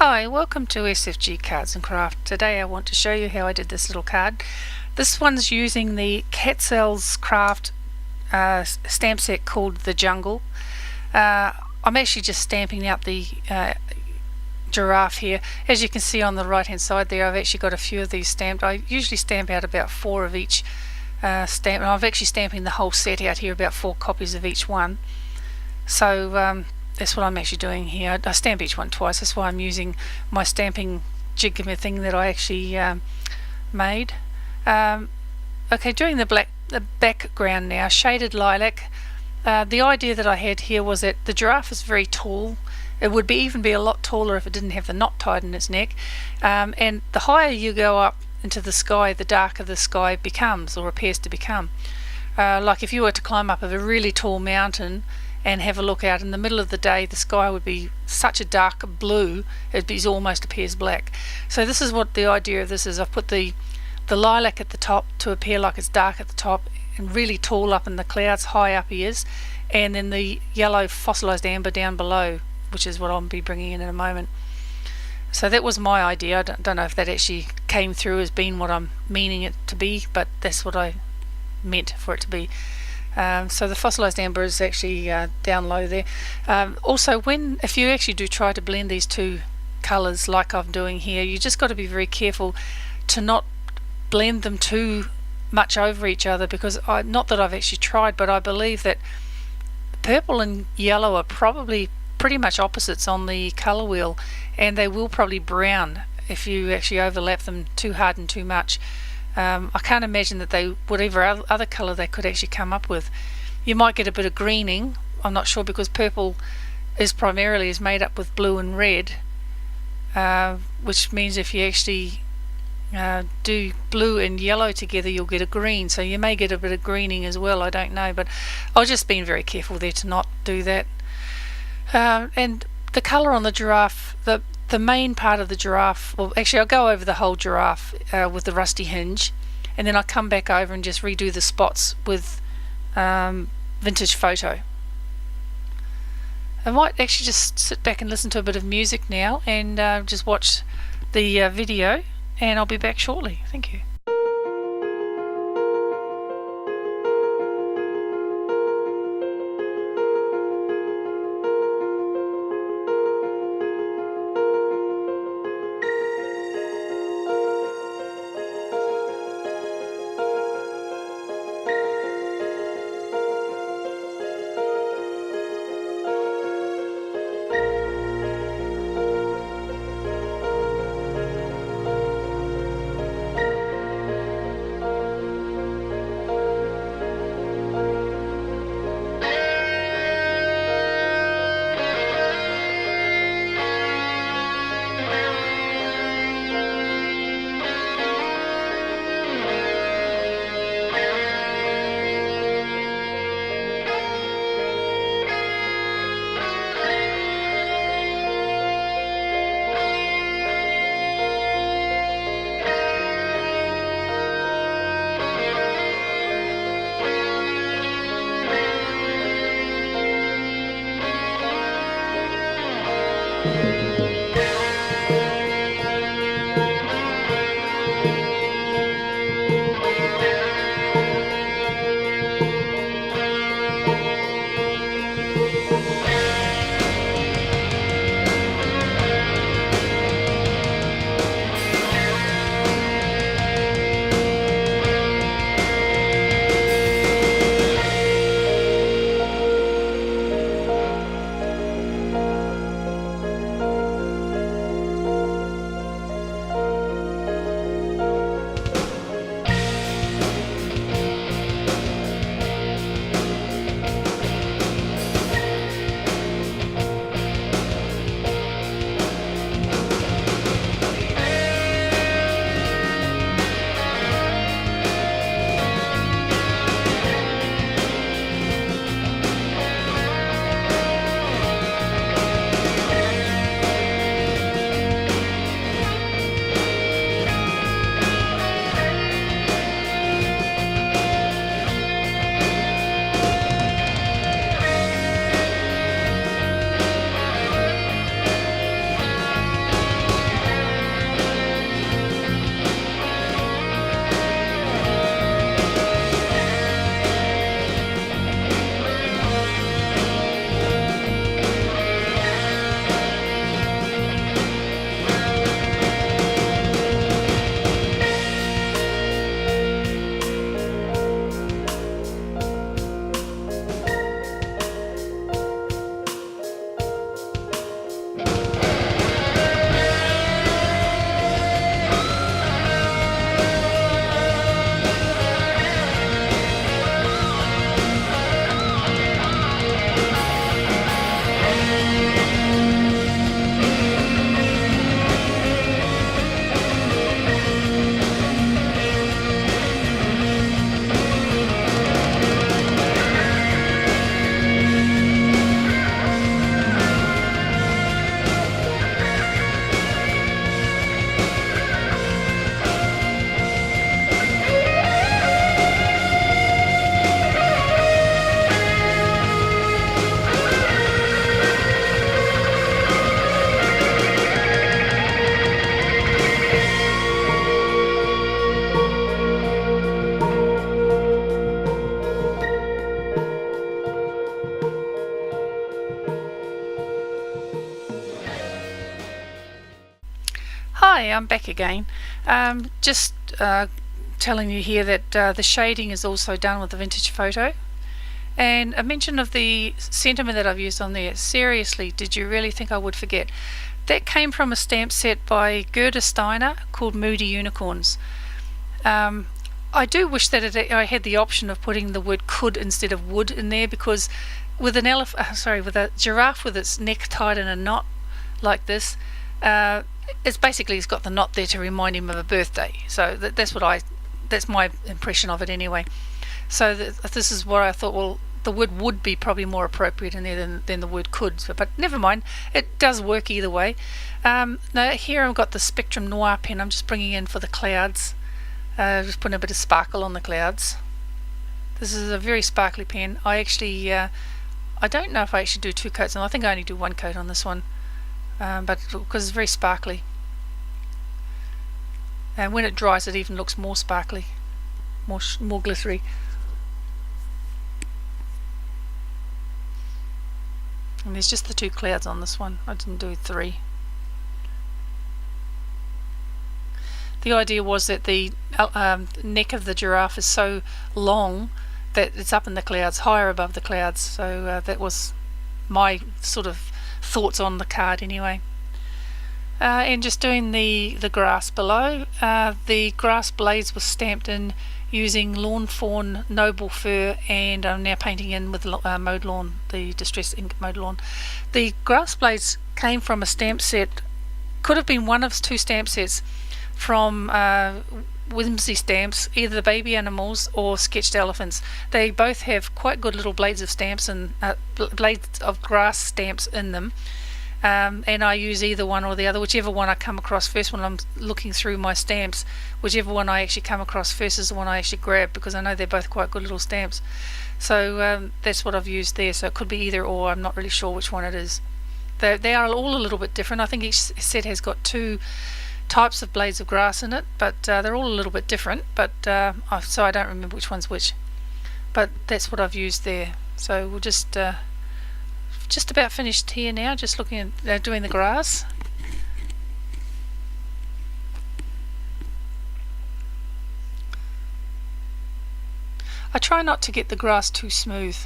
Hi, welcome to SFG Cards and Craft. Today I want to show you how I did this little card. This one's using the KatzelKraft stamp set called The Jungle. I'm actually just stamping out the giraffe here. As you can see on the right hand side there, I've actually got a few of these stamped. I usually stamp out about 4 of each stamp, and I'm actually stamping the whole set out here, about 4 copies of each one. So that's what I'm actually doing here. I stamp each one twice. That's why I'm using my stamping jig thing that I actually made. Okay, doing the background now, shaded lilac. The idea that I had here was that the giraffe is very tall. It would even be a lot taller if it didn't have the knot tied in its neck. And the higher you go up into the sky, the darker the sky becomes, or appears to become. Like if you were to climb up a really tall mountain and have a look out in the middle of the day, the sky would be such a dark blue it almost appears black. So this is what the idea of this is. I've put the lilac at the top to appear like it's dark at the top and really tall up in the clouds, high up he is, and then the yellow fossilized amber down below, which is what I'll be bringing in a moment. So that was my idea. I don't know if that actually came through as being what I'm meaning it to be, but that's what I meant for it to be. So the fossilized amber is actually down low there. Also, if you actually do try to blend these two colors like I'm doing here, you just got to be very careful to not blend them too much over each other, because not that I've actually tried, but I believe that purple and yellow are probably pretty much opposites on the color wheel, and they will probably brown if you actually overlap them too hard and too much. I can't imagine that whatever other colour they could actually come up with. You might get a bit of greening, I'm not sure, because purple is made up with blue and red, which means if you actually do blue and yellow together, you'll get a green. So you may get a bit of greening as well, I don't know, but I was just being very careful there to not do that. And the colour on the giraffe, the main part of the giraffe, well actually I'll go over the whole giraffe with the rusty hinge, and then I'll come back over and just redo the spots with vintage photo. I might actually just sit back and listen to a bit of music now and just watch the video, and I'll be back shortly. Thank you. Hi, I'm back again. Just telling you here that the shading is also done with the vintage photo. And a mention of the sentiment that I've used on there. Seriously, did you really think I would forget? That came from a stamp set by Gerda Steiner called Moody Unicorns. I do wish that I had the option of putting the word could instead of would in there, because with an with a giraffe with its neck tied in a knot like this, it's got the knot there to remind him of a birthday. So that's my impression of it anyway. So this is what I thought. Well, the word would be probably more appropriate in there than the word could. But never mind, it does work either way. Now here I've got the Spectrum Noir pen. I'm just bringing in for the clouds. Just putting a bit of sparkle on the clouds. This is a very sparkly pen. I don't know if I actually do 2 coats, and I think I only do 1 coat on this one, but because it's very sparkly. And when it dries, it even looks more sparkly, more glittery. And there's just the 2 clouds on this one. I didn't do 3. The idea was that the neck of the giraffe is so long that it's up in the clouds, higher above the clouds. So that was my sort of thoughts on the card anyway. And just doing the grass below. The grass blades were stamped in using Lawn Fawn Noble Fur, and I'm now painting in with Mowed Lawn, the Distress Ink Mowed Lawn. The grass blades came from a stamp set, could have been one of 2 stamp sets from Whimsy stamps, either the baby animals or sketched elephants. They both have quite good little blades of stamps and blades of grass stamps in them. And I use either one or the other, whichever one I come across first when I'm looking through my stamps. Whichever one I actually come across first is the one I actually grab, because I know they're both quite good little stamps. So that's what I've used there. So it could be either or. I'm not really sure which one it is. They are all a little bit different. I think each set has got 2 types of blades of grass in it, but they're all a little bit different. But so I don't remember which one's which. But that's what I've used there. So we'll just about finished here now, just looking at doing the grass. I try not to get the grass too smooth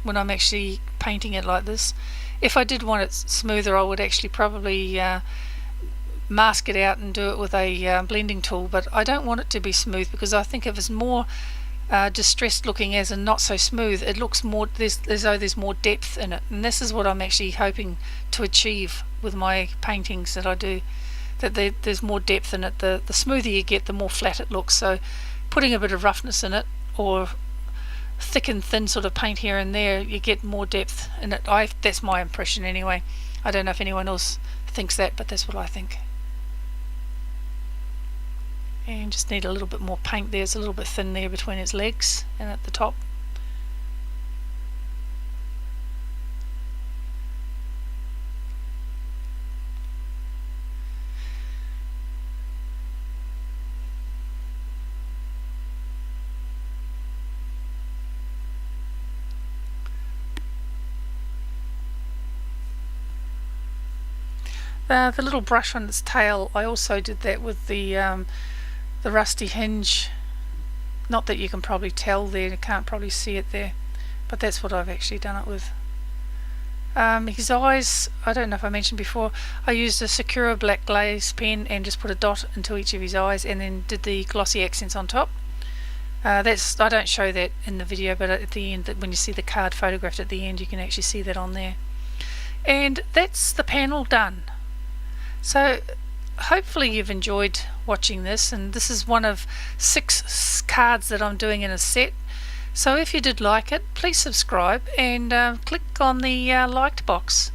when I'm actually painting it like this. If I did want it smoother, I would actually probably mask it out and do it with a blending tool, but I don't want it to be smooth, because I think if it's more distressed looking as and not so smooth, it looks more as though there's more depth in it, and this is what I'm actually hoping to achieve with my paintings that I do, that there's more depth in it. The smoother you get, the more flat it looks. So putting a bit of roughness in it, or thick and thin sort of paint here and there, you get more depth in it. That's my impression anyway. I don't know if anyone else thinks that, but that's what I think. And just need a little bit more paint there. It's a little bit thin there between its legs and at the top. The little brush on its tail, I also did that with the rusty hinge. Not that you can probably tell there, you can't probably see it there, but that's what I've actually done it with. His eyes, I don't know if I mentioned before, I used a Sakura black glaze pen and just put a dot into each of his eyes, and then did the glossy accents on top. I don't show that in the video, but at the end, when you see the card photographed at the end, you can actually see that on there. And that's the panel done. So hopefully you've enjoyed watching this, and this is one of 6 cards that I'm doing in a set. So if you did like it, please subscribe and click on the liked box.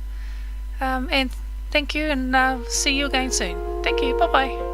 And thank you, and see you again soon. Thank you. Bye bye.